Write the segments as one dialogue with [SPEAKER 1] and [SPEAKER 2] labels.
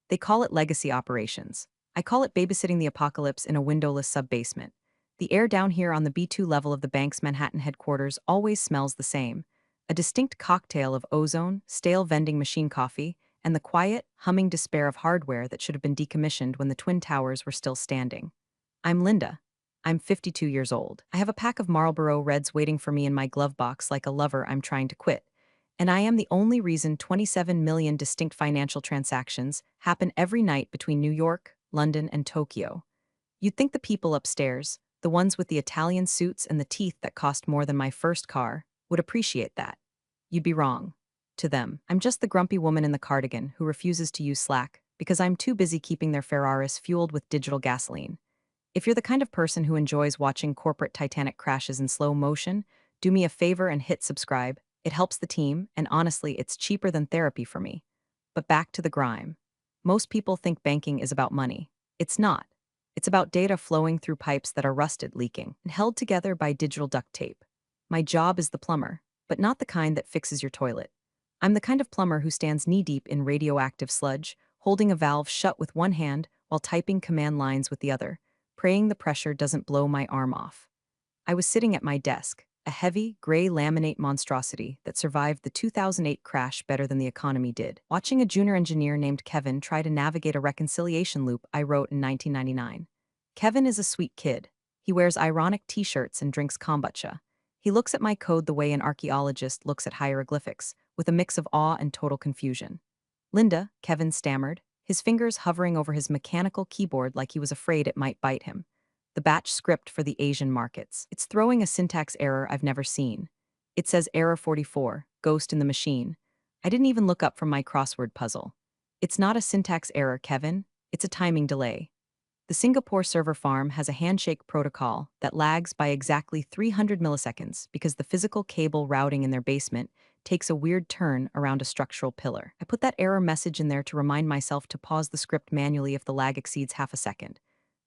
[SPEAKER 1] They call it legacy operations. I call it babysitting the apocalypse in a windowless sub-basement. The air down here on the B2 level of the bank's Manhattan headquarters always smells the same. A distinct cocktail of ozone, stale vending machine coffee, and the quiet, humming despair of hardware that should have been decommissioned when the Twin Towers were still standing. I'm Linda. I'm 52 years old. I have a pack of Marlboro Reds waiting for me in my glove box like a lover I'm trying to quit. And I am the only reason 27 million distinct financial transactions happen every night between New York, London, and Tokyo. You'd think the people upstairs, the ones with the Italian suits and the teeth that cost more than my first car, would appreciate that. You'd be wrong. To them, I'm just the grumpy woman in the cardigan who refuses to use Slack because I'm too busy keeping their Ferraris fueled with digital gasoline. If you're the kind of person who enjoys watching corporate Titanic crashes in slow motion, do me a favor and hit subscribe. It helps the team, and honestly, it's cheaper than therapy for me. But back to the grime. Most people think banking is about money. It's not. It's about data flowing through pipes that are rusted, leaking, and held together by digital duct tape. My job is the plumber, but not the kind that fixes your toilet. I'm the kind of plumber who stands knee-deep in radioactive sludge, holding a valve shut with one hand while typing command lines with the other, praying the pressure doesn't blow my arm off. I was sitting at my desk, a heavy, gray laminate monstrosity that survived the 2008 crash better than the economy did, watching a junior engineer named Kevin try to navigate a reconciliation loop I wrote in 1999. Kevin is a sweet kid. He wears ironic t-shirts and drinks kombucha. He looks at my code the way an archaeologist looks at hieroglyphics, with a mix of awe and total confusion. Linda, Kevin stammered, his fingers hovering over his mechanical keyboard like he was afraid it might bite him. The batch script for the Asian markets. It's throwing a syntax error I've never seen. It says error 44, ghost in the machine. I didn't even look up from my crossword puzzle. It's not a syntax error, Kevin. It's a timing delay. The Singapore server farm has a handshake protocol that lags by exactly 300 milliseconds because the physical cable routing in their basement takes a weird turn around a structural pillar. I put that error message in there to remind myself to pause the script manually if the lag exceeds half a second.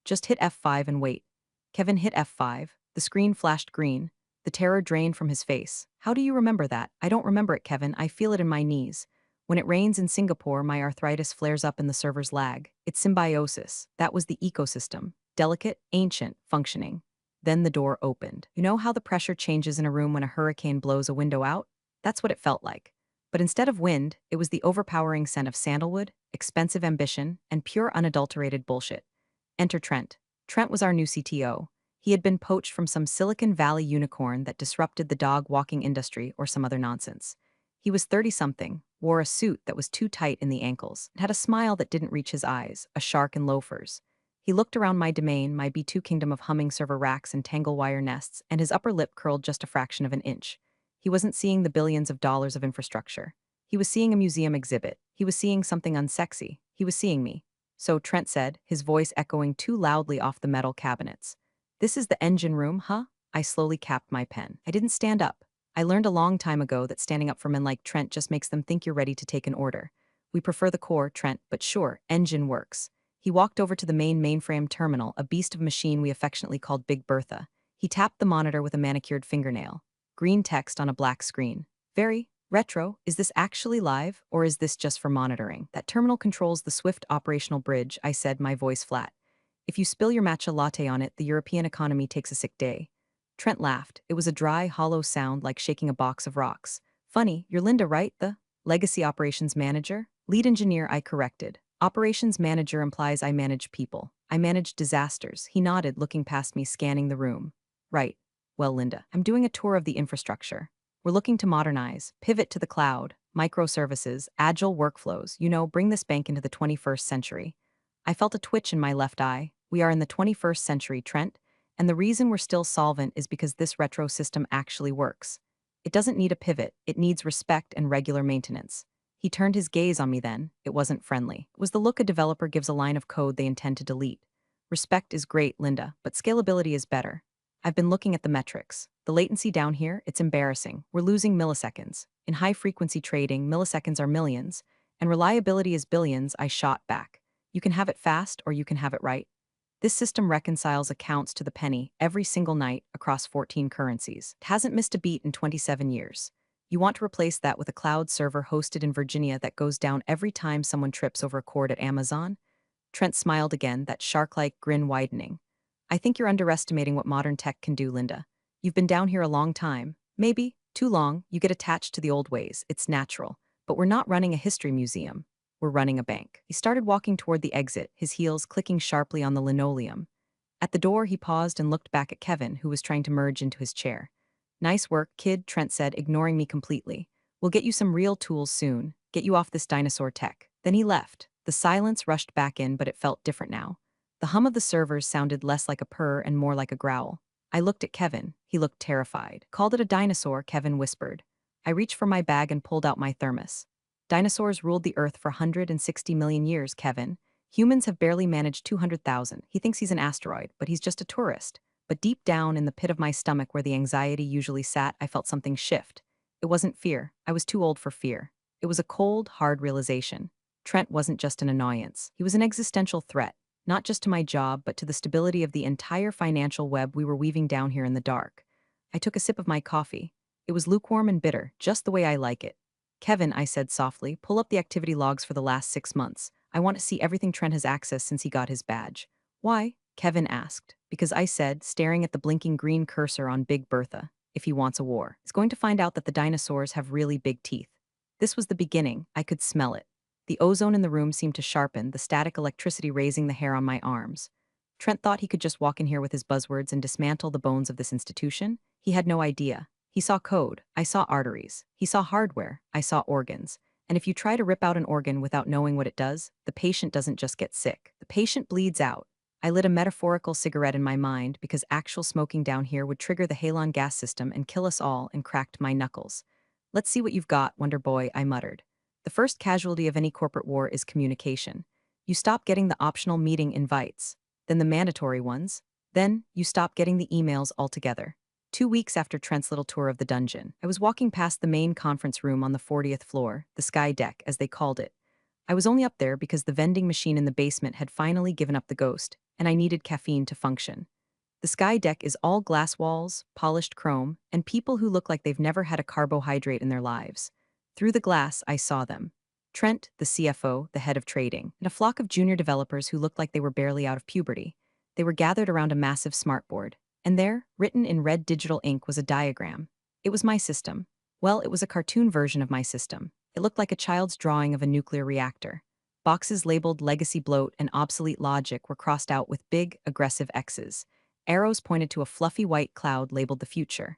[SPEAKER 1] Just hit F5 and wait. Kevin hit F5. The screen flashed green. The terror drained from his face. How do you remember that? I don't remember it, Kevin. I feel it in my knees. When it rains in Singapore, my arthritis flares up in the server's lag. It's symbiosis. That was the ecosystem. Delicate, ancient, functioning. Then the door opened. You know how the pressure changes in a room when a hurricane blows a window out? That's what it felt like. But instead of wind, it was the overpowering scent of sandalwood, expensive ambition, and pure unadulterated bullshit. Enter Trent. Trent was our new CTO. He had been poached from some Silicon Valley unicorn that disrupted the dog-walking industry or some other nonsense. He was 30-something, wore a suit that was too tight in the ankles, and had a smile that didn't reach his eyes, a shark in loafers. He looked around my domain, my B2 kingdom of humming server racks and tangle wire nests, and his upper lip curled just a fraction of an inch. He wasn't seeing the billions of dollars of infrastructure. He was seeing a museum exhibit. He was seeing something unsexy. He was seeing me. So Trent said, his voice echoing too loudly off the metal cabinets. "This is the engine room, huh?" I slowly capped my pen. I didn't stand up. I learned a long time ago that standing up for men like Trent just makes them think you're ready to take an order. We prefer the core, Trent, but sure, engine works. He walked over to the main mainframe terminal, a beast of machine we affectionately called Big Bertha. He tapped the monitor with a manicured fingernail. Green text on a black screen. Very retro. Is this actually live, or is this just for monitoring? That terminal controls the Swift operational bridge, I said, my voice flat. If you spill your matcha latte on it, the European economy takes a sick day. Trent laughed. It was a dry, hollow sound like shaking a box of rocks. Funny, you're Linda, right? The legacy operations manager? Lead engineer, I corrected. Operations manager implies I manage people. I manage disasters. He nodded, looking past me, scanning the room. Right. Well, Linda, I'm doing a tour of the infrastructure. We're looking to modernize, pivot to the cloud, microservices, agile workflows, bring this bank into the 21st century. I felt a twitch in my left eye. We are in the 21st century, Trent, and the reason we're still solvent is because this retro system actually works. It doesn't need a pivot, it needs respect and regular maintenance. He turned his gaze on me then. It wasn't friendly. It was the look a developer gives a line of code they intend to delete. Respect is great, Linda, but scalability is better. I've been looking at the metrics. The latency down here, it's embarrassing. We're losing milliseconds. In high-frequency trading, milliseconds are millions, and reliability is billions. I shot back. You can have it fast or you can have it right. This system reconciles accounts to the penny every single night across 14 currencies. It hasn't missed a beat in 27 years. You want to replace that with a cloud server hosted in Virginia that goes down every time someone trips over a cord at Amazon? Trent smiled again, that shark-like grin widening. I think you're underestimating what modern tech can do, Linda. You've been down here a long time. Maybe, too long, you get attached to the old ways. It's natural. But we're not running a history museum. We're running a bank. He started walking toward the exit, his heels clicking sharply on the linoleum. At the door, he paused and looked back at Kevin, who was trying to merge into his chair. Nice work, kid, Trent said, ignoring me completely. We'll get you some real tools soon. Get you off this dinosaur tech. Then he left. The silence rushed back in, but it felt different now. The hum of the servers sounded less like a purr and more like a growl. I looked at Kevin. He looked terrified. Called it a dinosaur, Kevin whispered. I reached for my bag and pulled out my thermos. Dinosaurs ruled the Earth for 160 million years, Kevin. Humans have barely managed 200,000. He thinks he's an asteroid, but he's just a tourist. But deep down in the pit of my stomach where the anxiety usually sat, I felt something shift. It wasn't fear. I was too old for fear. It was a cold, hard realization. Trent wasn't just an annoyance. He was an existential threat, not just to my job, but to the stability of the entire financial web we were weaving down here in the dark. I took a sip of my coffee. It was lukewarm and bitter, just the way I like it. Kevin, I said softly, pull up the activity logs for the last 6 months. I want to see everything Trent has accessed since he got his badge. Why? Kevin asked. Because I said, staring at the blinking green cursor on Big Bertha, if he wants a war, he's going to find out that the dinosaurs have really big teeth. This was the beginning. I could smell it. The ozone in the room seemed to sharpen, the static electricity raising the hair on my arms. Trent thought he could just walk in here with his buzzwords and dismantle the bones of this institution. He had no idea. He saw code. I saw arteries. He saw hardware. I saw organs. And if you try to rip out an organ without knowing what it does, the patient doesn't just get sick. The patient bleeds out. I lit a metaphorical cigarette in my mind because actual smoking down here would trigger the halon gas system and kill us all, and cracked my knuckles. Let's see what you've got, Wonder Boy, I muttered. The first casualty of any corporate war is communication. You stop getting the optional meeting invites, then the mandatory ones, then you stop getting the emails altogether. 2 weeks after Trent's little tour of the dungeon, I was walking past the main conference room on the 40th floor, the sky deck, as they called it. I was only up there because the vending machine in the basement had finally given up the ghost, and I needed caffeine to function. The sky deck is all glass walls, polished chrome, and people who look like they've never had a carbohydrate in their lives. Through the glass, I saw them. Trent, the CFO, the head of trading, and a flock of junior developers who looked like they were barely out of puberty. They were gathered around a massive smartboard. And there, written in red digital ink, was a diagram. It was my system. Well, it was a cartoon version of my system. It looked like a child's drawing of a nuclear reactor. Boxes labeled legacy bloat and obsolete logic were crossed out with big, aggressive X's. Arrows pointed to a fluffy white cloud labeled the future.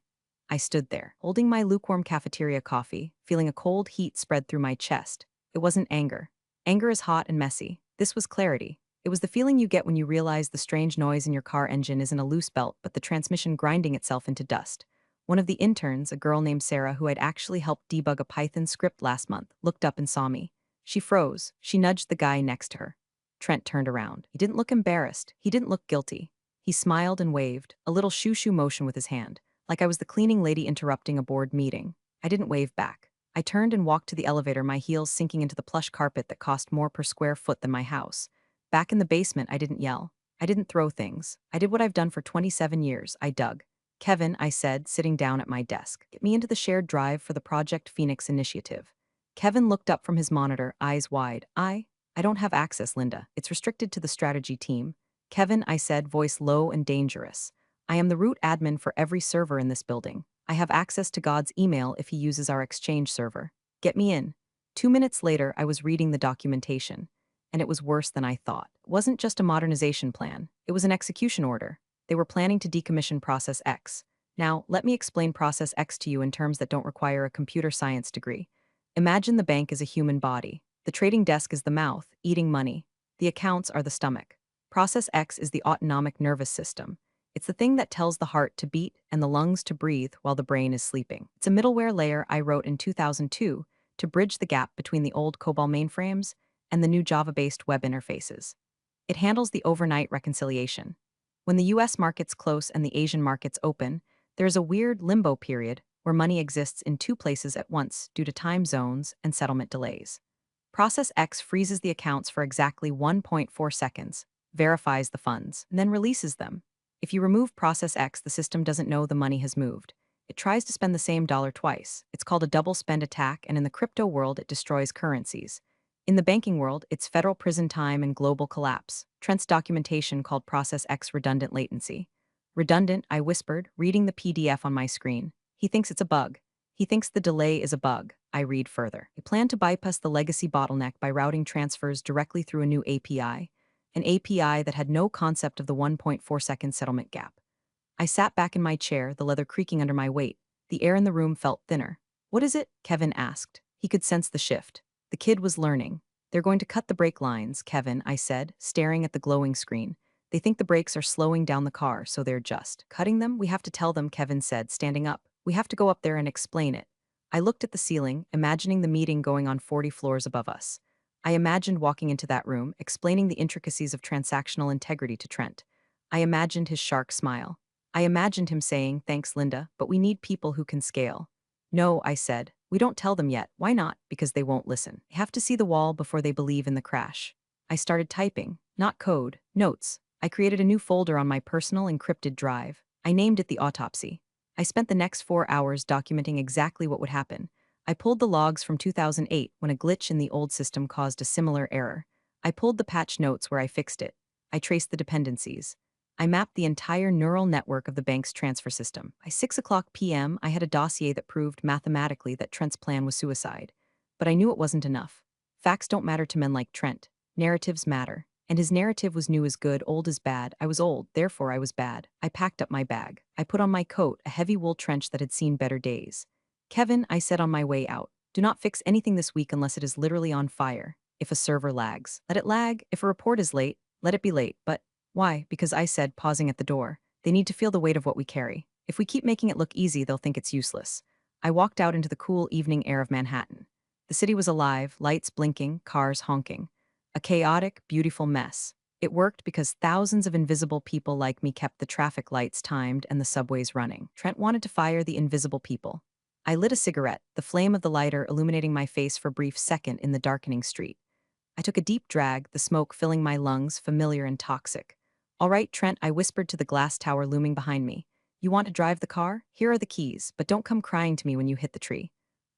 [SPEAKER 1] I stood there, holding my lukewarm cafeteria coffee, feeling a cold heat spread through my chest. It wasn't anger. Anger is hot and messy. This was clarity. It was the feeling you get when you realize the strange noise in your car engine isn't a loose belt, but the transmission grinding itself into dust. One of the interns, a girl named Sarah who had actually helped debug a Python script last month, looked up and saw me. She froze. She nudged the guy next to her. Trent turned around. He didn't look embarrassed. He didn't look guilty. He smiled and waved, a little shoo-shoo motion with his hand, like I was the cleaning lady interrupting a board meeting. I didn't wave back. I turned and walked to the elevator, my heels sinking into the plush carpet that cost more per square foot than my house. Back in the basement, I didn't yell. I didn't throw things. I did what I've done for 27 years. I dug. Kevin, I said, sitting down at my desk, get me into the shared drive for the Project Phoenix initiative. Kevin looked up from his monitor, eyes wide. I don't have access, Linda. It's restricted to the strategy team. Kevin, I said, voice low and dangerous. I am the root admin for every server in this building. I have access to God's email if he uses our Exchange server. Get me in. 2 minutes later, I was reading the documentation. And it was worse than I thought. It wasn't just a modernization plan. It was an execution order. They were planning to decommission Process X. Now, let me explain Process X to you in terms that don't require a computer science degree. Imagine the bank is a human body. The trading desk is the mouth, eating money. The accounts are the stomach. Process X is the autonomic nervous system. It's the thing that tells the heart to beat and the lungs to breathe while the brain is sleeping. It's a middleware layer I wrote in 2002 to bridge the gap between the old COBOL mainframes and the new Java-based web interfaces. It handles the overnight reconciliation. When the US markets close and the Asian markets open, there's a weird limbo period where money exists in two places at once due to time zones and settlement delays. Process X freezes the accounts for exactly 1.4 seconds, verifies the funds, and then releases them. If you remove Process X, the system doesn't know the money has moved. It tries to spend the same dollar twice. It's called a double spend attack, and in the crypto world, it destroys currencies. In the banking world, it's federal prison time and global collapse. Trent's documentation called Process X redundant latency. Redundant, I whispered, reading the PDF on my screen. He thinks it's a bug. He thinks the delay is a bug. I read further. They plan to bypass the legacy bottleneck by routing transfers directly through a new API, an API that had no concept of the 1.4-second settlement gap. I sat back in my chair, the leather creaking under my weight. The air in the room felt thinner. What is it? Kevin asked. He could sense the shift. The kid was learning. They're going to cut the brake lines, Kevin, I said, staring at the glowing screen. They think the brakes are slowing down the car, so they're just cutting them. We have to tell them, Kevin said, standing up. We have to go up there and explain it. I looked at the ceiling, imagining the meeting going on 40 floors above us. I imagined walking into that room, explaining the intricacies of transactional integrity to Trent. I imagined his shark smile. I imagined him saying, "Thanks, Linda, but we need people who can scale." "No," I said. "We don't tell them yet." "Why not?" "Because they won't listen. They have to see the wall before they believe in the crash." I started typing. Not code, notes. I created a new folder on my personal encrypted drive. I named it the autopsy. I spent the next 4 hours documenting exactly what would happen. I pulled the logs from 2008 when a glitch in the old system caused a similar error. I pulled the patch notes where I fixed it. I traced the dependencies. I mapped the entire neural network of the bank's transfer system. By 6 p.m., I had a dossier that proved mathematically that Trent's plan was suicide. But I knew it wasn't enough. Facts don't matter to men like Trent. Narratives matter. And his narrative was new as good, old as bad. I was old, therefore I was bad. I packed up my bag. I put on my coat, a heavy wool trench that had seen better days. "Kevin," I said on my way out, "do not fix anything this week unless it is literally on fire. If a server lags, let it lag. If a report is late, let it be late. But why?" Because I said, pausing at the door, "They need to feel the weight of what we carry. If we keep making it look easy, they'll think it's useless." I walked out into the cool evening air of Manhattan. The city was alive, lights blinking, cars honking. A chaotic, beautiful mess. It worked because thousands of invisible people like me kept the traffic lights timed and the subways running. Trent wanted to fire the invisible people. I lit a cigarette, the flame of the lighter illuminating my face for a brief second in the darkening street. I took a deep drag, the smoke filling my lungs, familiar and toxic. "All right, Trent," I whispered to the glass tower looming behind me. "You want to drive the car? Here are the keys, but don't come crying to me when you hit the tree."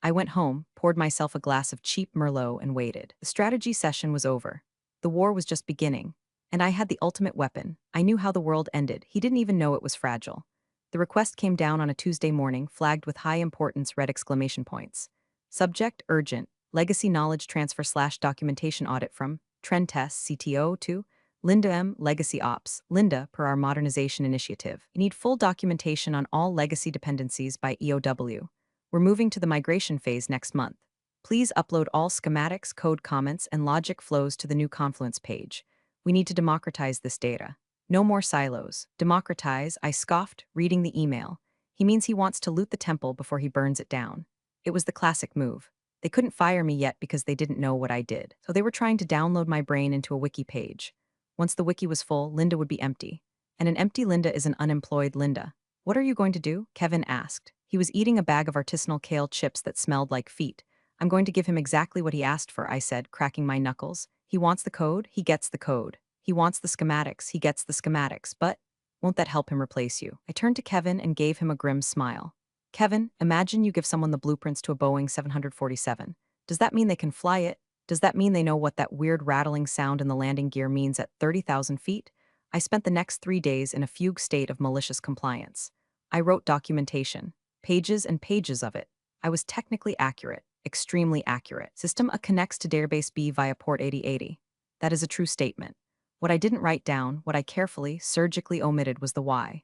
[SPEAKER 1] I went home, poured myself a glass of cheap Merlot, and waited. The strategy session was over. The war was just beginning. And I had the ultimate weapon. I knew how the world ended. He didn't even know it was fragile. The request came down on a Tuesday morning, flagged with high importance red exclamation points. Subject, urgent. Legacy knowledge transfer/documentation audit from Trend Test, CTO to Linda M. Legacy Ops. Linda, per our modernization initiative. You need full documentation on all legacy dependencies by EOW. We're moving to the migration phase next month. Please upload all schematics, code comments, and logic flows to the new Confluence page. We need to democratize this data. No more silos. Democratize, I scoffed, reading the email. He means he wants to loot the temple before he burns it down. It was the classic move. They couldn't fire me yet because they didn't know what I did, so they were trying to download my brain into a wiki page. Once the wiki was full, Linda would be empty. And an empty Linda is an unemployed Linda. "What are you going to do?" Kevin asked. He was eating a bag of artisanal kale chips that smelled like feet. "I'm going to give him exactly what he asked for," I said, cracking my knuckles. "He wants the code, he gets the code. He wants the schematics, he gets the schematics. But won't that help him replace you?" I turned to Kevin and gave him a grim smile. "Kevin, imagine you give someone the blueprints to a Boeing 747. Does that mean they can fly it? Does that mean they know what that weird rattling sound in the landing gear means at 30,000 feet?" I spent the next 3 days in a fugue state of malicious compliance. I wrote documentation. Pages and pages of it. I was technically accurate, extremely accurate. System A connects to database B via port 8080. That is a true statement. What I didn't write down, what I carefully, surgically omitted was the why.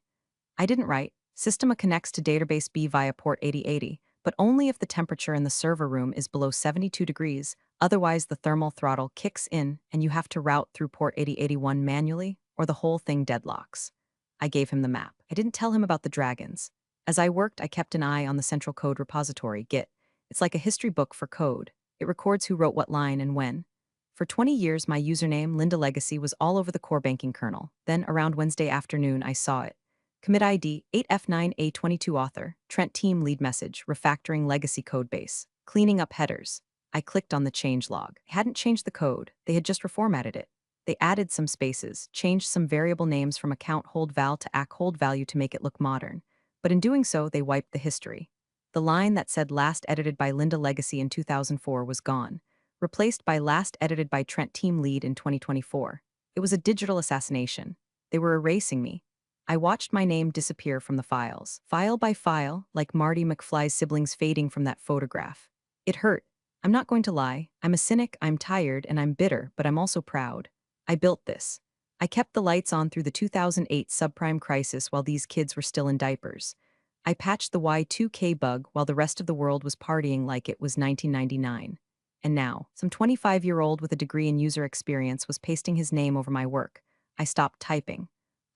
[SPEAKER 1] I didn't write, System A connects to database B via port 8080, but only if the temperature in the server room is below 72 degrees, otherwise the thermal throttle kicks in and you have to route through port 8081 manually, or the whole thing deadlocks. I gave him the map. I didn't tell him about the dragons. As I worked, I kept an eye on the central code repository, Git. It's like a history book for code. It records who wrote what line and when. For 20 years, my username, Linda Legacy, was all over the core banking kernel. Then, around Wednesday afternoon, I saw it. Commit ID 8F9A22 author, Trent team lead message, refactoring legacy codebase, cleaning up headers. I clicked on the change log. I hadn't changed the code, they had just reformatted it. They added some spaces, changed some variable names from account hold val to acc hold value to make it look modern. But in doing so, they wiped the history. The line that said last edited by Linda Legacy in 2004 was gone, replaced by last edited by Trent Team Lead in 2024. It was a digital assassination. They were erasing me. I watched my name disappear from the files, file by file, like Marty McFly's siblings fading from that photograph. It hurt. I'm not going to lie. I'm a cynic, I'm tired, and I'm bitter, but I'm also proud. I built this. I kept the lights on through the 2008 subprime crisis while these kids were still in diapers. I patched the Y2K bug while the rest of the world was partying like it was 1999. And now, some 25-year-old with a degree in user experience was pasting his name over my work. I stopped typing.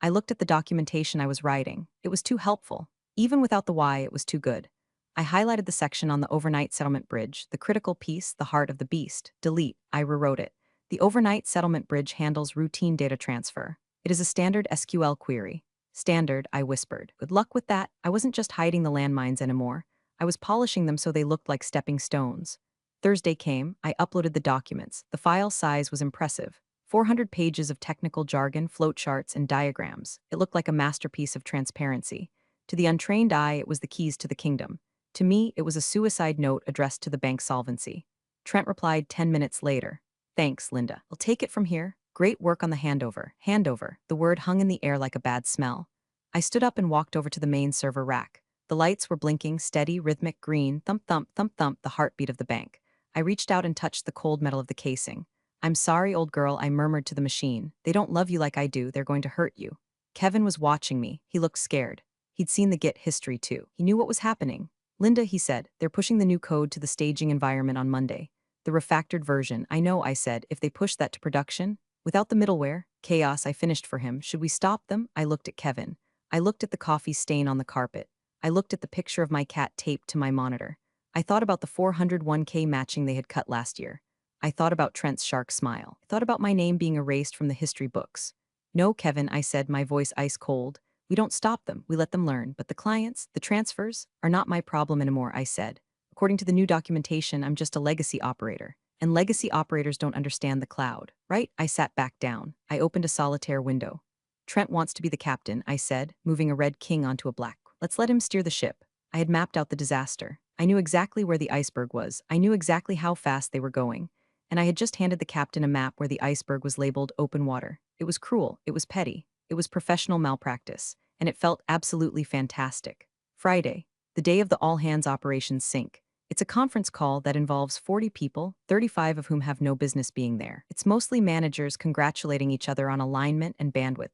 [SPEAKER 1] I looked at the documentation I was writing. It was too helpful. Even without the Y, it was too good. I highlighted the section on the overnight settlement bridge, the critical piece, the heart of the beast. Delete. I rewrote it. The overnight settlement bridge handles routine data transfer. It is a standard SQL query. Standard, I whispered. Good luck with that. I wasn't just hiding the landmines anymore. I was polishing them so they looked like stepping stones. Thursday came, I uploaded the documents. The file size was impressive. 400 pages of technical jargon, flowcharts, and diagrams. It looked like a masterpiece of transparency. To the untrained eye, it was the keys to the kingdom. To me, it was a suicide note addressed to the bank's solvency. Trent replied 10 minutes later. Thanks, Linda. I'll take it from here. Great work on the handover. Handover. The word hung in the air like a bad smell. I stood up and walked over to the main server rack. The lights were blinking, steady, rhythmic, green, thump, thump, thump, thump, the heartbeat of the bank. I reached out and touched the cold metal of the casing. I'm sorry, old girl, I murmured to the machine. They don't love you like I do, they're going to hurt you. Kevin was watching me. He looked scared. He'd seen the Git history too. He knew what was happening. Linda, he said, they're pushing the new code to the staging environment on Monday. The refactored version. I know, I said, if they push that to production. Without the middleware, chaos, I finished for him. Should we stop them? I looked at Kevin. I looked at the coffee stain on the carpet. I looked at the picture of my cat taped to my monitor. I thought about the 401k matching they had cut last year. I thought about Trent's shark smile. I thought about my name being erased from the history books. No, Kevin, I said, my voice ice cold. We don't stop them, we let them learn. But the clients, the transfers, are not my problem anymore, I said. According to the new documentation, I'm just a legacy operator. And legacy operators don't understand the cloud, right? I sat back down. I opened a solitaire window. Trent wants to be the captain, I said, moving a red king onto a black. Let's let him steer the ship. I had mapped out the disaster. I knew exactly where the iceberg was. I knew exactly how fast they were going. And I had just handed the captain a map where the iceberg was labeled open water. It was cruel. It was petty. It was professional malpractice. And it felt absolutely fantastic. Friday, the day of the all-hands operations sync. It's a conference call that involves 40 people, 35 of whom have no business being there. It's mostly managers congratulating each other on alignment and bandwidth.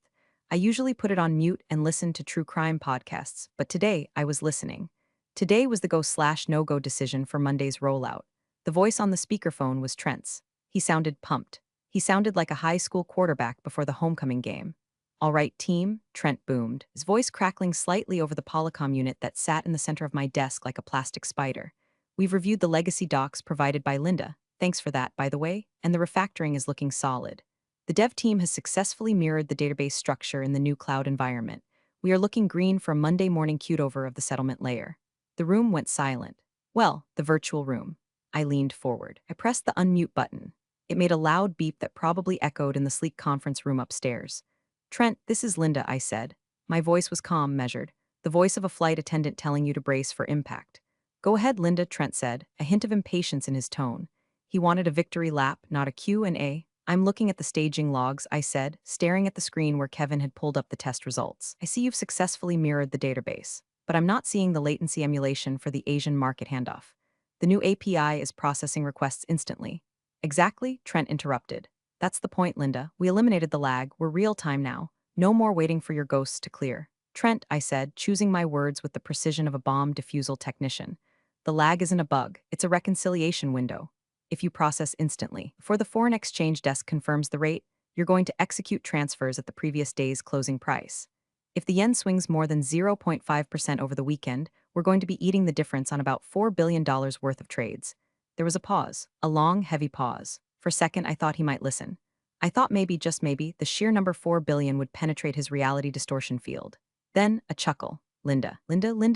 [SPEAKER 1] I usually put it on mute and listen to true crime podcasts, but today I was listening. Today was the go/no-go decision for Monday's rollout. The voice on the speakerphone was Trent's. He sounded pumped. He sounded like a high school quarterback before the homecoming game. All right, team, Trent boomed, his voice crackling slightly over the Polycom unit that sat in the center of my desk like a plastic spider. We've reviewed the legacy docs provided by Linda. Thanks for that, by the way, and the refactoring is looking solid. The dev team has successfully mirrored the database structure in the new cloud environment. We are looking green for a Monday morning cutover of the settlement layer. The room went silent. Well, the virtual room. I leaned forward. I pressed the unmute button. It made a loud beep that probably echoed in the sleek conference room upstairs. Trent, this is Linda, I said. My voice was calm, measured. The voice of a flight attendant telling you to brace for impact. Go ahead, Linda, Trent said, a hint of impatience in his tone. He wanted a victory lap, not a Q&A. I'm looking at the staging logs, I said, staring at the screen where Kevin had pulled up the test results. I see you've successfully mirrored the database, but I'm not seeing the latency emulation for the Asian market handoff. The new API is processing requests instantly. Exactly, Trent interrupted. That's the point, Linda. We eliminated the lag. We're real-time now. No more waiting for your ghosts to clear. Trent, I said, choosing my words with the precision of a bomb defusal technician. The lag isn't a bug. It's a reconciliation window. If you process instantly, before the foreign exchange desk confirms the rate, you're going to execute transfers at the previous day's closing price. If the yen swings more than 0.5% over the weekend, we're going to be eating the difference on about $4 billion worth of trades. There was a pause, a long, heavy pause. For a second, I thought he might listen. I thought maybe, just maybe, the sheer number 4 billion would penetrate his reality distortion field. Then, a chuckle. Linda,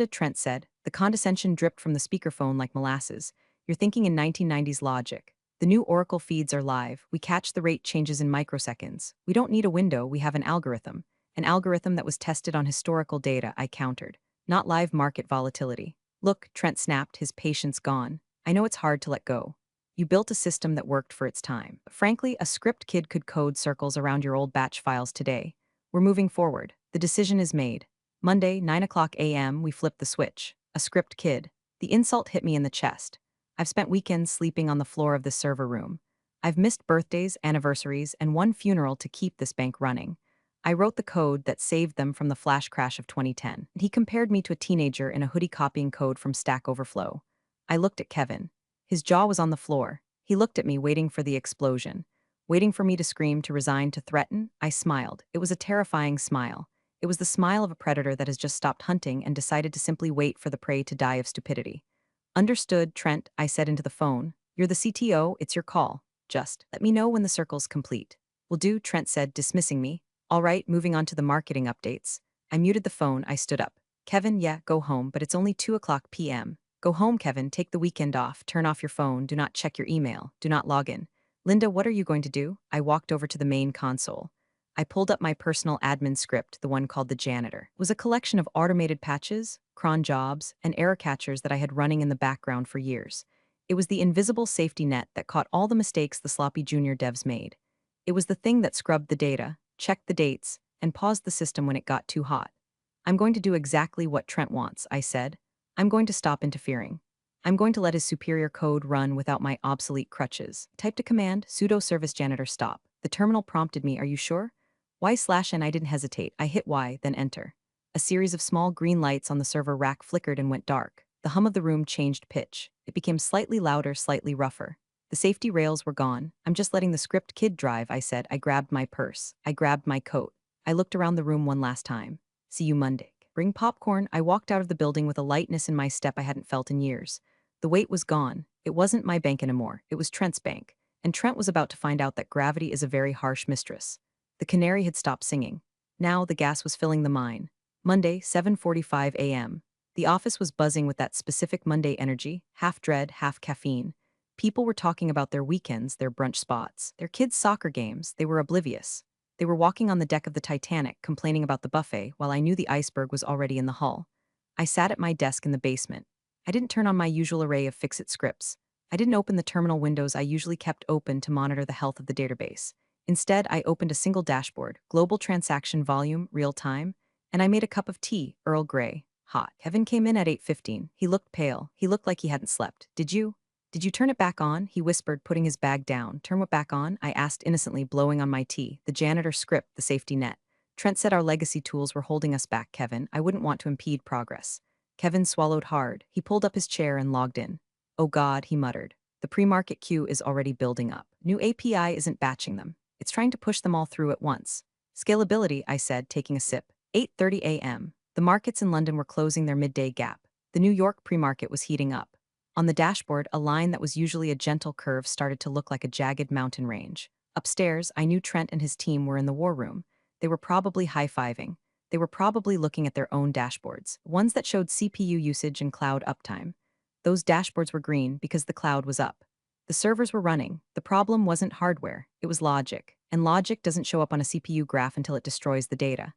[SPEAKER 1] Trent said. The condescension dripped from the speakerphone like molasses. You're thinking in 1990s logic. The new Oracle feeds are live. We catch the rate changes in microseconds. We don't need a window, we have an algorithm. An algorithm that was tested on historical data, I countered. not live market volatility. Look, Trent snapped, his patience gone. I know it's hard to let go. You built a system that worked for its time. But frankly, a script kid could code circles around your old batch files today. We're moving forward. The decision is made. Monday, 9 o'clock a.m., we flip the switch. A script kid. The insult hit me in the chest. I've spent weekends sleeping on the floor of this server room. I've missed birthdays, anniversaries, and one funeral to keep this bank running. I wrote the code that saved them from the flash crash of 2010. He compared me to a teenager in a hoodie copying code from Stack Overflow. I looked at Kevin. His jaw was on the floor. He looked at me, waiting for the explosion. Waiting for me to scream, to resign, to threaten. I smiled. It was a terrifying smile. It was the smile of a predator that has just stopped hunting and decided to simply wait for the prey to die of stupidity. Understood, Trent, I said into the phone. You're the CTO, it's your call. Just let me know when the circle's complete. Will do, Trent said, dismissing me. All right, moving on to the marketing updates. I muted the phone, I stood up. Kevin, yeah, go home, but it's only 2 o'clock p.m. Go home, Kevin, take the weekend off, turn off your phone, do not check your email, do not log in. Linda, what are you going to do? I walked over to the main console. I pulled up my personal admin script, the one called the janitor. It was a collection of automated patches, cron jobs, and error catchers that I had running in the background for years. It was the invisible safety net that caught all the mistakes the sloppy junior devs made. It was the thing that scrubbed the data, checked the dates, and paused the system when it got too hot. I'm going to do exactly what Trent wants, I said. I'm going to stop interfering. I'm going to let his superior code run without my obsolete crutches. Typed a command, sudo service janitor stop. The terminal prompted me, are you sure? Y/N, I didn't hesitate. I hit Y, then enter. A series of small green lights on the server rack flickered and went dark. The hum of the room changed pitch. It became slightly louder, slightly rougher. The safety rails were gone. I'm just letting the script kid drive, I said. I grabbed my purse. I grabbed my coat. I looked around the room one last time. See you Monday. Bring popcorn. I walked out of the building with a lightness in my step I hadn't felt in years. The weight was gone. It wasn't my bank anymore. It was Trent's bank. And Trent was about to find out that gravity is a very harsh mistress. The canary had stopped singing. Now the gas was filling the mine. Monday, 7:45 a.m. The office was buzzing with that specific Monday energy, half dread, half caffeine. People were talking about their weekends, their brunch spots, their kids' soccer games. They were oblivious. They were walking on the deck of the Titanic, complaining about the buffet, while I knew the iceberg was already in the hull. I sat at my desk in the basement. I didn't turn on my usual array of fix-it scripts. I didn't open the terminal windows I usually kept open to monitor the health of the database. Instead, I opened a single dashboard, global transaction volume, real time, and I made a cup of tea, Earl Grey, hot. Kevin came in at 8:15. He looked pale. He looked like he hadn't slept. Did you turn it back on? He whispered, putting his bag down. Turn what back on? I asked innocently, blowing on my tea. The janitor script, the safety net. Trent said our legacy tools were holding us back, Kevin. I wouldn't want to impede progress. Kevin swallowed hard. He pulled up his chair and logged in. Oh God, he muttered. The pre-market queue is already building up. New API isn't batching them. It's trying to push them all through at once. Scalability, I said, taking a sip. 8:30 a.m. The markets in London were closing their midday gap. The New York pre-market was heating up. On the dashboard, a line that was usually a gentle curve started to look like a jagged mountain range. Upstairs, I knew Trent and his team were in the war room. They were probably high-fiving. They were probably looking at their own dashboards, ones that showed CPU usage and cloud uptime. Those dashboards were green because the cloud was up. The servers were running. The problem wasn't hardware, it was logic. And logic doesn't show up on a CPU graph until it destroys the data.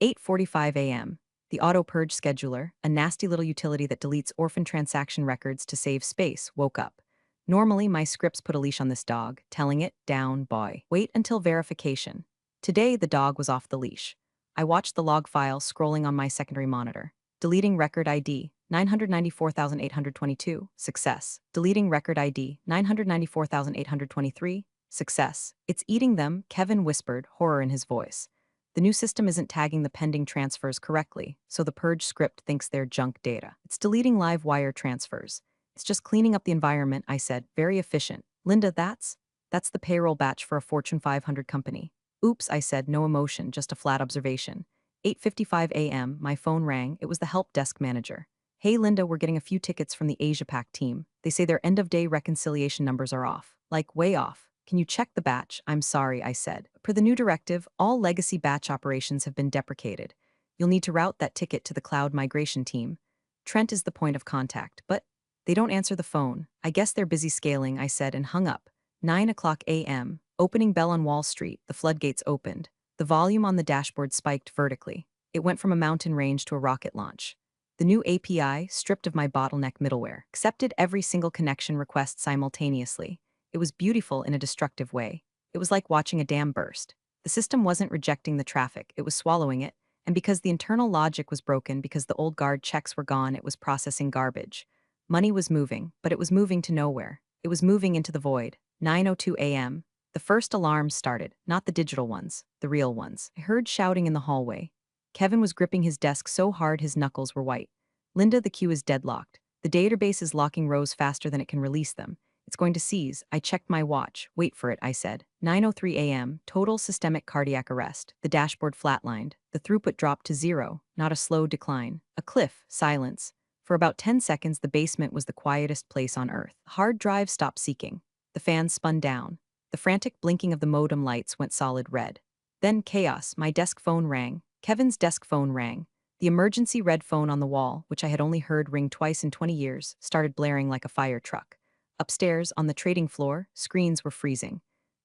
[SPEAKER 1] 8:45 a.m. The auto-purge scheduler, a nasty little utility that deletes orphan transaction records to save space, woke up. Normally, my scripts put a leash on this dog, telling it, down, boy. Wait until verification. Today, the dog was off the leash. I watched the log file scrolling on my secondary monitor. Deleting record ID, 994,822, success. Deleting record ID, 994,823, success. It's eating them, Kevin whispered, horror in his voice. The new system isn't tagging the pending transfers correctly, so the purge script thinks they're junk data. It's deleting live wire transfers. It's just cleaning up the environment, I said, very efficient. Linda, that's the payroll batch for a Fortune 500 company. Oops, I said, no emotion, just a flat observation. 8:55 a.m., my phone rang. It was the help desk manager. Hey Linda, we're getting a few tickets from the Asia Pac team. They say their end-of-day reconciliation numbers are off. Like, way off. Can you check the batch? I'm sorry, I said. Per the new directive, all legacy batch operations have been deprecated. You'll need to route that ticket to the cloud migration team. Trent is the point of contact, but they don't answer the phone. I guess they're busy scaling, I said, and hung up. 9 o'clock a.m. Opening bell on Wall Street, the floodgates opened. The volume on the dashboard spiked vertically. It went from a mountain range to a rocket launch. The new API, stripped of my bottleneck middleware, accepted every single connection request simultaneously. It was beautiful in a destructive way. It was like watching a dam burst. The system wasn't rejecting the traffic, it was swallowing it, and because the internal logic was broken, because the old guard checks were gone, it was processing garbage. Money was moving, but it was moving to nowhere. It was moving into the void. 9:02 a.m. The first alarms started, not the digital ones, the real ones. I heard shouting in the hallway. Kevin was gripping his desk so hard his knuckles were white. Linda, the queue is deadlocked. The database is locking rows faster than it can release them. It's going to seize. I checked my watch. Wait for it, I said. 9:03 a.m., total systemic cardiac arrest. The dashboard flatlined. The throughput dropped to zero, not a slow decline. A cliff, silence. For about 10 seconds, the basement was the quietest place on Earth. The hard drive stopped seeking. The fans spun down. The frantic blinking of the modem lights went solid red. Then chaos. My desk phone rang. Kevin's desk phone rang. The emergency red phone on the wall, which I had only heard ring twice in 20 years, started blaring like a fire truck. Upstairs, on the trading floor, screens were freezing.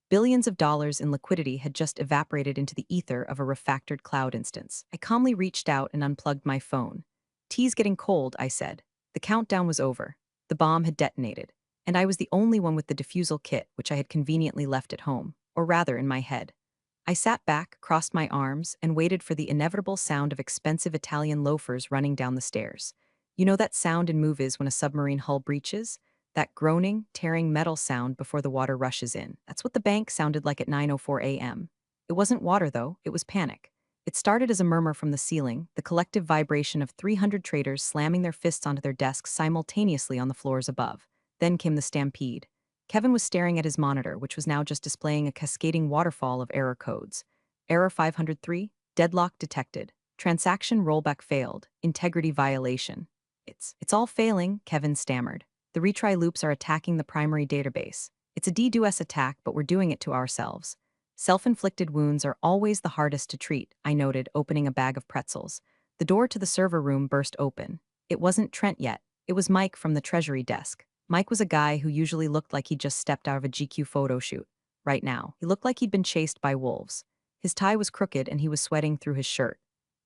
[SPEAKER 1] Billions of dollars in liquidity had just evaporated into the ether of a refactored cloud instance. I calmly reached out and unplugged my phone. "Tea's getting cold," I said. The countdown was over. The bomb had detonated. And I was the only one with the defusal kit, which I had conveniently left at home, or rather in my head. I sat back, crossed my arms, and waited for the inevitable sound of expensive Italian loafers running down the stairs. You know that sound in movies when a submarine hull breaches? That groaning, tearing metal sound before the water rushes in. That's what the bank sounded like at 9:04 a.m. It wasn't water, though, it was panic. It started as a murmur from the ceiling, the collective vibration of 300 traders slamming their fists onto their desks simultaneously on the floors above. Then came the stampede. Kevin was staring at his monitor, which was now just displaying a cascading waterfall of error codes. Error 503, deadlock detected. Transaction rollback failed, integrity violation. It's all failing, Kevin stammered. The retry loops are attacking the primary database. It's a DDoS attack, but we're doing it to ourselves. Self-inflicted wounds are always the hardest to treat, I noted, opening a bag of pretzels. The door to the server room burst open. It wasn't Trent yet. It was Mike from the treasury desk. Mike was a guy who usually looked like he'd just stepped out of a GQ photo shoot. Right now, he looked like he'd been chased by wolves. His tie was crooked and he was sweating through his shirt.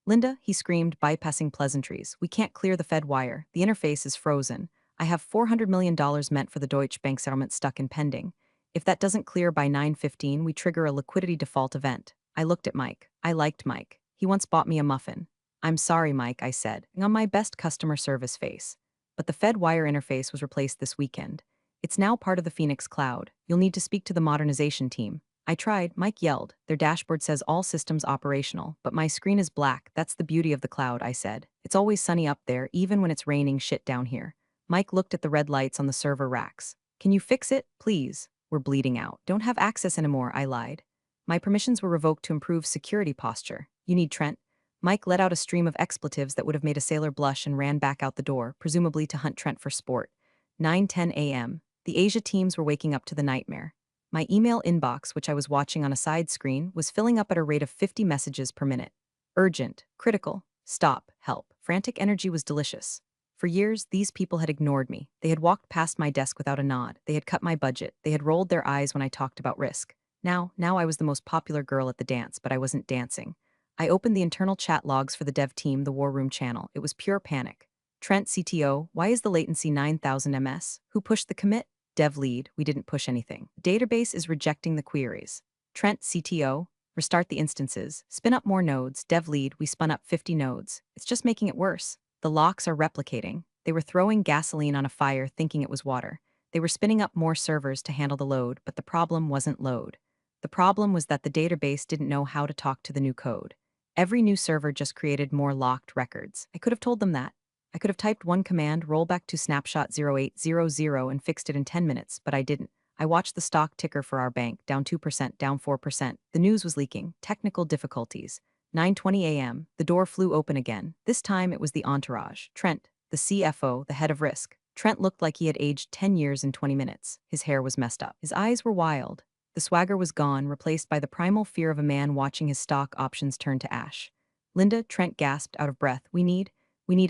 [SPEAKER 1] "Linda," he screamed, bypassing pleasantries, "we can't clear the Fed wire. The interface is frozen. I have $400 million meant for the Deutsche Bank settlement stuck in pending. If that doesn't clear by 9:15, we trigger a liquidity default event." I looked at Mike. I liked Mike. He once bought me a muffin. "I'm sorry, Mike," I said, on my best customer service face. But the Fed wire interface was replaced this weekend. It's now part of the Phoenix cloud. You'll need to speak to the modernization team. I tried, Mike yelled. Their dashboard says all systems operational, but my screen is black. That's the beauty of the cloud, I said. It's always sunny up there, even when it's raining shit down here. Mike looked at the red lights on the server racks. "Can you fix it, please? We're bleeding out." "Don't have access anymore," I lied. "My permissions were revoked to improve security posture. You need Trent." Mike let out a stream of expletives that would have made a sailor blush and ran back out the door, presumably to hunt Trent for sport. 9:10 a.m. The Asia teams were waking up to the nightmare. My email inbox, which I was watching on a side screen, was filling up at a rate of 50 messages per minute. Urgent, critical, stop, help. Frantic energy was delicious. For years, these people had ignored me. They had walked past my desk without a nod. They had cut my budget. They had rolled their eyes when I talked about risk. Now I was the most popular girl at the dance, but I wasn't dancing. I opened the internal chat logs for the dev team, the war room channel. It was pure panic. "Trent, CTO, why is the latency 9,000 ms? Who pushed the commit?" "Dev lead, we didn't push anything. Database is rejecting the queries." "Trent, CTO, restart the instances. Spin up more nodes." "Dev lead, we spun up 50 nodes. It's just making it worse. The locks are replicating." They were throwing gasoline on a fire thinking it was water. They were spinning up more servers to handle the load, but the problem wasn't load. The problem was that the database didn't know how to talk to the new code. Every new server just created more locked records. I could have told them that. I could have typed one command, rollback to snapshot 0800, and fixed it in 10 minutes, but I didn't. I watched the stock ticker for our bank, down 2%, down 4%. The news was leaking. Technical difficulties. 9:20 a.m. The door flew open again. This time it was the entourage. Trent, the CFO, the head of risk. Trent looked like he had aged 10 years in 20 minutes. His hair was messed up. His eyes were wild. The swagger was gone, replaced by the primal fear of a man watching his stock options turn to ash. "Linda," Trent gasped out of breath, We need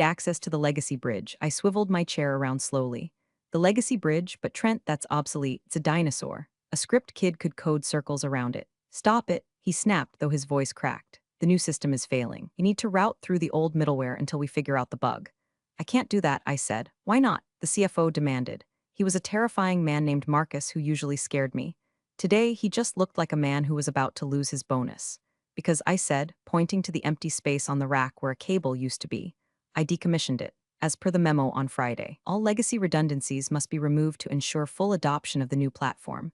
[SPEAKER 1] access to the legacy bridge." I swiveled my chair around slowly. "The legacy bridge? But Trent, that's obsolete. It's a dinosaur. A script kid could code circles around it." "Stop it," he snapped, though his voice cracked. "The new system is failing. You need to route through the old middleware until we figure out the bug." I can't do that, I said. Why not? The CFO demanded. He was a terrifying man named Marcus who usually scared me. Today, he just looked like a man who was about to lose his bonus. Because I said, pointing to the empty space on the rack where a cable used to be, I decommissioned it. As per the memo on Friday, all legacy redundancies must be removed to ensure full adoption of the new platform.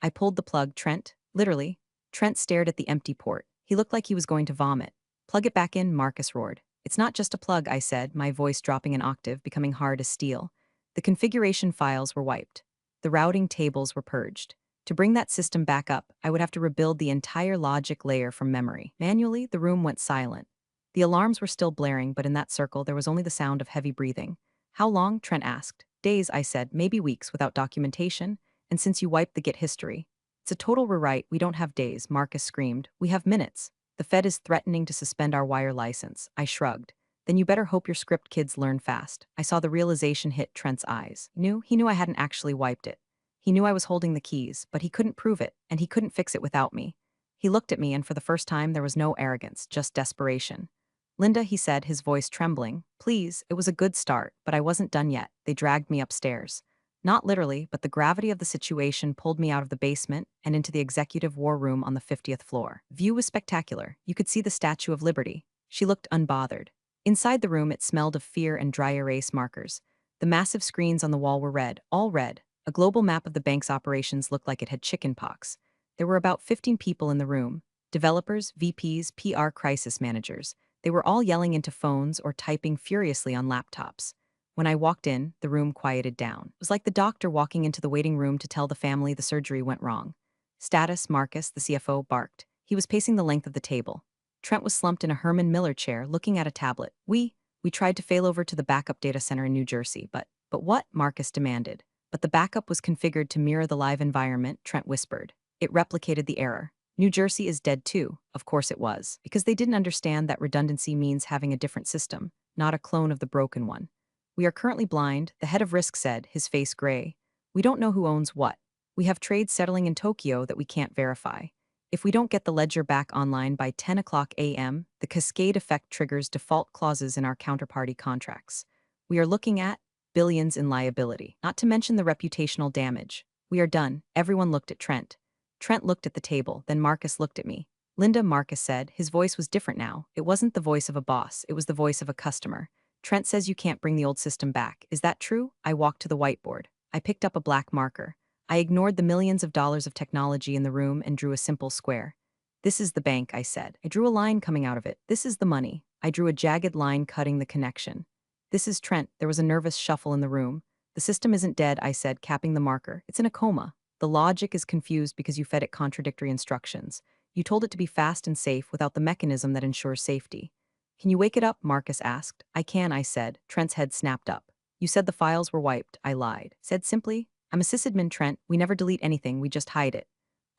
[SPEAKER 1] I pulled the plug, Trent. Literally. Trent stared at the empty port. He looked like he was going to vomit. Plug it back in, Marcus roared. It's not just a plug, I said, my voice dropping an octave, becoming hard as steel. The configuration files were wiped. The routing tables were purged. To bring that system back up, I would have to rebuild the entire logic layer from memory. Manually, the room went silent. The alarms were still blaring, but in that circle, there was only the sound of heavy breathing. How long? Trent asked. Days, I said, maybe weeks without documentation. And since you wiped the Git history, it's a total rewrite. We don't have days, Marcus screamed. We have minutes. The Fed is threatening to suspend our wire license. I shrugged. Then you better hope your script kids learn fast. I saw the realization hit Trent's eyes. He knew I hadn't actually wiped it. He knew I was holding the keys, but he couldn't prove it, and he couldn't fix it without me. He looked at me, and for the first time there was no arrogance, just desperation. Linda, he said, his voice trembling. Please, it was a good start, but I wasn't done yet. They dragged me upstairs. Not literally, but the gravity of the situation pulled me out of the basement and into the executive war room on the 50th floor. View was spectacular. You could see the Statue of Liberty. She looked unbothered. Inside the room, it smelled of fear and dry erase markers. The massive screens on the wall were red, all red. A global map of the bank's operations looked like it had chickenpox. There were about 15 people in the room. Developers, VPs, PR crisis managers. They were all yelling into phones or typing furiously on laptops. When I walked in, the room quieted down. It was like the doctor walking into the waiting room to tell the family the surgery went wrong. Status, Marcus, the CFO, barked. He was pacing the length of the table. Trent was slumped in a Herman Miller chair, looking at a tablet. We tried to fail over to the backup data center in New Jersey, but what? Marcus demanded. But the backup was configured to mirror the live environment, Trent whispered. It replicated the error. New Jersey is dead too. Of course it was. Because they didn't understand that redundancy means having a different system, not a clone of the broken one. We are currently blind, the head of risk said, his face gray. We don't know who owns what. We have trades settling in Tokyo that we can't verify. If we don't get the ledger back online by 10 o'clock a.m., the cascade effect triggers default clauses in our counterparty contracts. We are looking at billions in liability, not to mention the reputational damage. We are done. Everyone looked at Trent. Trent looked at the table, then Marcus looked at me. Linda, Marcus said. His voice was different now. It wasn't the voice of a boss, it was the voice of a customer. Trent says you can't bring the old system back. Is that true? I walked to the whiteboard. I picked up a black marker. I ignored the millions of dollars of technology in the room and drew a simple square. This is the bank, I said. I drew a line coming out of it. This is the money. I drew a jagged line cutting the connection. This is Trent. There was a nervous shuffle in the room. The system isn't dead, I said, capping the marker. It's in a coma. The logic is confused because you fed it contradictory instructions. You told it to be fast and safe without the mechanism that ensures safety. Can you wake it up? Marcus asked. I can, I said. Trent's head snapped up. You said the files were wiped. I lied. Said simply, I'm a sysadmin, Trent. We never delete anything, we just hide it.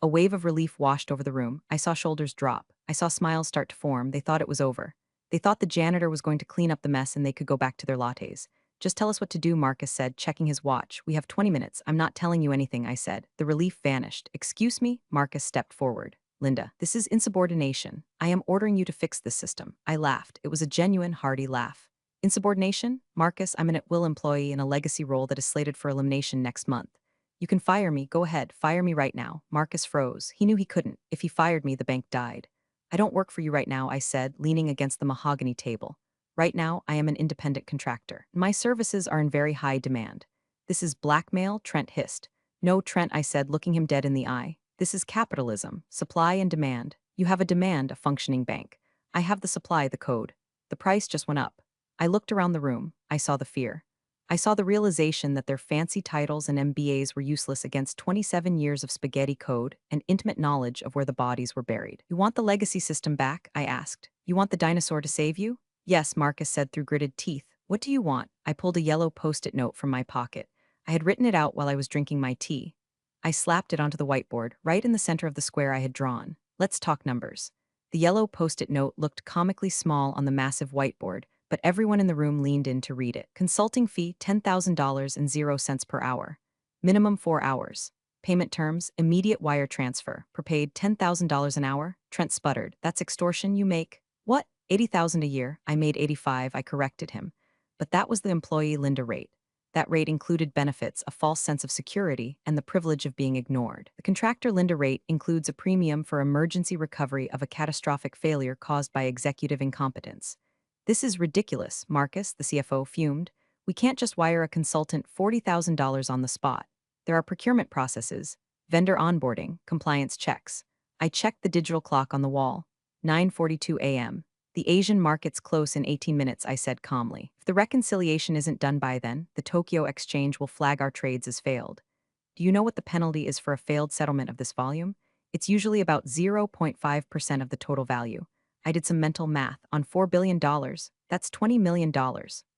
[SPEAKER 1] A wave of relief washed over the room. I saw shoulders drop. I saw smiles start to form. They thought it was over. They thought the janitor was going to clean up the mess and they could go back to their lattes. Just tell us what to do, Marcus said, checking his watch. We have 20 minutes. I'm not telling you anything, I said. The relief vanished. Excuse me? Marcus stepped forward. Linda, this is insubordination. I am ordering you to fix this system. I laughed. It was a genuine, hearty laugh. Insubordination? Marcus, I'm an at-will employee in a legacy role that is slated for elimination next month. You can fire me. Go ahead. Fire me right now. Marcus froze. He knew he couldn't. If he fired me, the bank died. I don't work for you right now, I said, leaning against the mahogany table. Right now, I am an independent contractor. My services are in very high demand. This is blackmail, Trent hissed. No, Trent, I said, looking him dead in the eye. This is capitalism, supply and demand. You have a demand, a functioning bank. I have the supply, the code. The price just went up. I looked around the room. I saw the fear. I saw the realization that their fancy titles and MBAs were useless against 27 years of spaghetti code and intimate knowledge of where the bodies were buried. You want the legacy system back? I asked. You want the dinosaur to save you? Yes, Marcus said through gritted teeth. What do you want? I pulled a yellow post-it note from my pocket. I had written it out while I was drinking my tea. I slapped it onto the whiteboard, right in the center of the square I had drawn. Let's talk numbers. The yellow post-it note looked comically small on the massive whiteboard, but everyone in the room leaned in to read it. Consulting fee, $10,000 and 0 cents per hour. Minimum 4 hours. Payment terms, immediate wire transfer. Prepaid $10,000 an hour? Trent sputtered. That's extortion you make. What? $80,000 a year. I made 85, I corrected him. But that was the employee Linda rate. That rate included benefits, a false sense of security, and the privilege of being ignored. The contractor Linda rate includes a premium for emergency recovery of a catastrophic failure caused by executive incompetence. This is ridiculous, Marcus, the CFO, fumed. We can't just wire a consultant $40,000 on the spot. There are procurement processes, vendor onboarding, compliance checks. I checked the digital clock on the wall. 9:42 a.m. The Asian market's close in 18 minutes, I said calmly. If the reconciliation isn't done by then, the Tokyo Exchange will flag our trades as failed. Do you know what the penalty is for a failed settlement of this volume? It's usually about 0.5% of the total value. I did some mental math. On $4 billion, that's $20 million,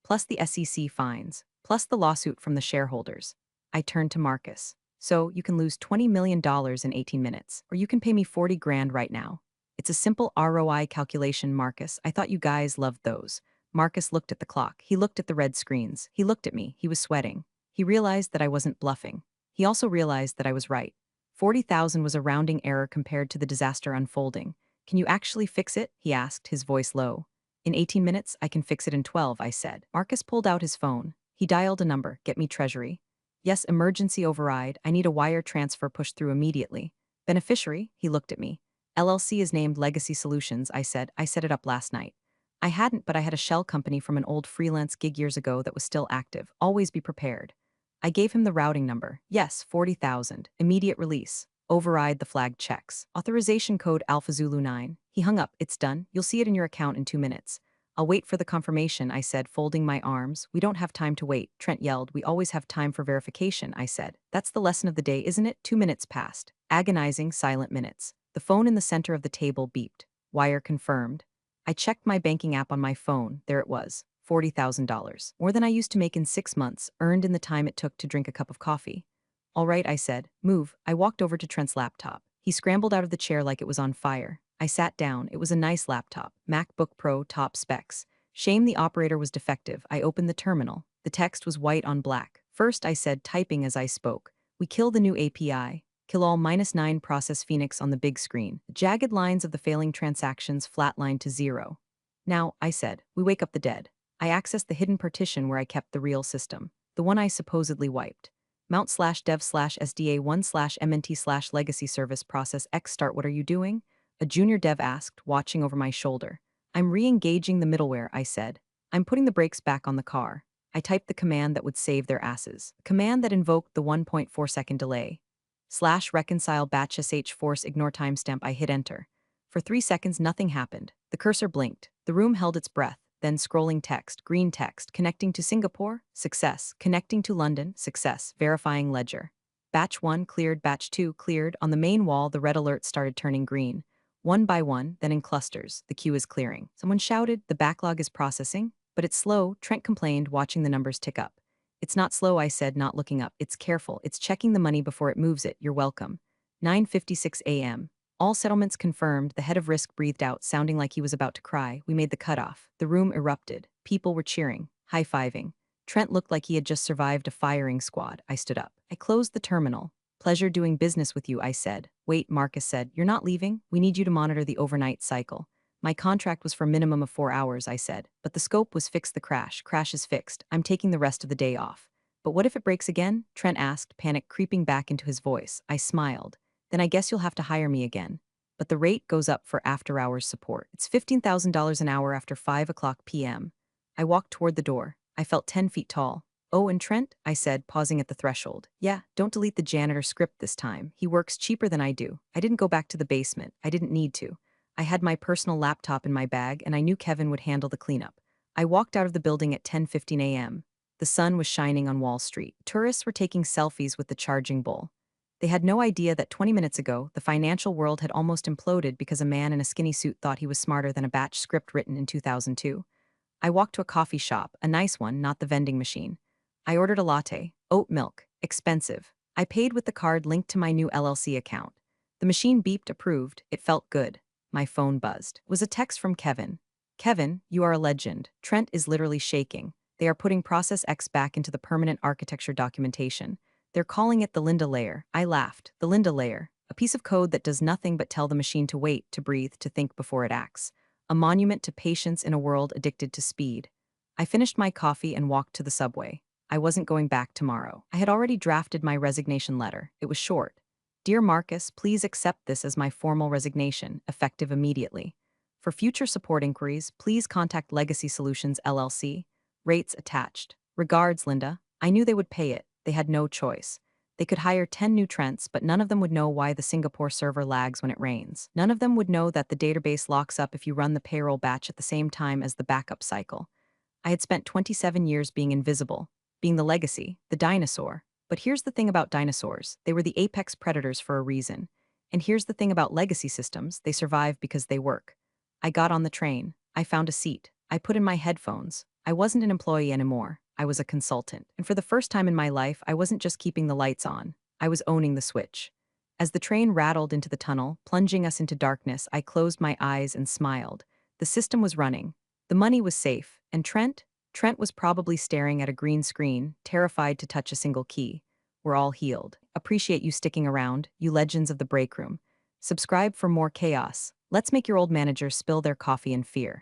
[SPEAKER 1] plus the SEC fines, plus the lawsuit from the shareholders. I turned to Marcus. So, you can lose $20 million in 18 minutes, or you can pay me 40 grand right now. It's a simple ROI calculation, Marcus. I thought you guys loved those. Marcus looked at the clock. He looked at the red screens. He looked at me. He was sweating. He realized that I wasn't bluffing. He also realized that I was right. 40,000 was a rounding error compared to the disaster unfolding. Can you actually fix it? He asked, his voice low. In 18 minutes, I can fix it in 12, I said. Marcus pulled out his phone. He dialed a number. Get me Treasury. Yes, emergency override. I need a wire transfer pushed through immediately. Beneficiary? He looked at me. LLC is named Legacy Solutions, I said. I set it up last night. I hadn't, but I had a shell company from an old freelance gig years ago that was still active. Always be prepared. I gave him the routing number. Yes, 40,000. Immediate release. Override the flagged checks. Authorization code Alpha Zulu 9. He hung up. It's done. You'll see it in your account in 2 minutes. I'll wait for the confirmation, I said, folding my arms. We don't have time to wait, Trent yelled. We always have time for verification, I said. That's the lesson of the day, isn't it? 2 minutes passed. Agonizing, silent minutes. The phone in the center of the table beeped. Wire confirmed. I checked my banking app on my phone. There it was. $40,000. More than I used to make in 6 months, earned in the time it took to drink a cup of coffee. All right, I said. Move. I walked over to Trent's laptop. He scrambled out of the chair like it was on fire. I sat down. It was a nice laptop. MacBook Pro top specs. Shame the operator was defective. I opened the terminal. The text was white on black. First, I said, typing as I spoke. We kill the new API. Kill all -9 process Phoenix on the big screen. The jagged lines of the failing transactions flatlined to 0. Now, I said, we wake up the dead. I accessed the hidden partition where I kept the real system. The one I supposedly wiped. Mount/dev/sda1/mnt/legacy service process X start. What are you doing? A junior dev asked, watching over my shoulder. I'm re-engaging the middleware, I said. I'm putting the brakes back on the car. I typed the command that would save their asses. A command that invoked the 1.4-second delay. /reconcile batch sh force ignore timestamp. I hit enter. For 3 seconds, nothing happened. The cursor blinked. The room held its breath. Then scrolling text, green text, connecting to Singapore, success, connecting to London, success, verifying ledger. Batch 1 cleared, batch 2 cleared. On the main wall, the red alerts started turning green. One by one, then in clusters, the queue is clearing. Someone shouted, the backlog is processing. But it's slow, Trent complained, watching the numbers tick up. It's not slow, I said, not looking up. It's careful. It's checking the money before it moves it. You're welcome. 9:56 a.m. All settlements confirmed. The head of risk breathed out, sounding like he was about to cry. We made the cutoff. The room erupted. People were cheering, high-fiving. Trent looked like he had just survived a firing squad. I stood up. I closed the terminal. Pleasure doing business with you, I said. Wait, Marcus said. You're not leaving? We need you to monitor the overnight cycle. My contract was for a minimum of 4 hours, I said. But the scope was fix the crash. Crash is fixed. I'm taking the rest of the day off. But what if it breaks again? Trent asked, panic creeping back into his voice. I smiled. Then I guess you'll have to hire me again. But the rate goes up for after-hours support. It's $15,000 an hour after 5 o'clock p.m. I walked toward the door. I felt 10 feet tall. Oh, and Trent? I said, pausing at the threshold. Yeah, don't delete the janitor script this time. He works cheaper than I do. I didn't go back to the basement. I didn't need to. I had my personal laptop in my bag, and I knew Kevin would handle the cleanup. I walked out of the building at 10:15 a.m. The sun was shining on Wall Street. Tourists were taking selfies with the charging bull. They had no idea that 20 minutes ago, the financial world had almost imploded because a man in a skinny suit thought he was smarter than a batch script written in 2002. I walked to a coffee shop, a nice one, not the vending machine. I ordered a latte, oat milk, expensive. I paid with the card linked to my new LLC account. The machine beeped approved. It felt good. My phone buzzed. It was a text from Kevin. Kevin, you are a legend. Trent is literally shaking. They are putting Process X back into the permanent architecture documentation. They're calling it the Linda layer. I laughed. The Linda layer. A piece of code that does nothing but tell the machine to wait, to breathe, to think before it acts. A monument to patience in a world addicted to speed. I finished my coffee and walked to the subway. I wasn't going back tomorrow. I had already drafted my resignation letter. It was short. Dear Marcus, please accept this as my formal resignation, effective immediately. For future support inquiries, please contact Legacy Solutions LLC. Rates attached. Regards, Linda. I knew they would pay it. They had no choice. They could hire 10 new Trents, but none of them would know why the Singapore server lags when it rains. None of them would know that the database locks up if you run the payroll batch at the same time as the backup cycle. I had spent 27 years being invisible, being the legacy, the dinosaur. But here's the thing about dinosaurs, they were the apex predators for a reason. And here's the thing about legacy systems, they survive because they work. I got on the train. I found a seat. I put in my headphones. I wasn't an employee anymore. I was a consultant. And for the first time in my life, I wasn't just keeping the lights on. I was owning the switch. As the train rattled into the tunnel, plunging us into darkness, I closed my eyes and smiled. The system was running. The money was safe. And Trent was probably staring at a green screen, terrified to touch a single key. We're all healed. Appreciate you sticking around, you legends of the break room. Subscribe for more chaos. Let's make your old managers spill their coffee in fear.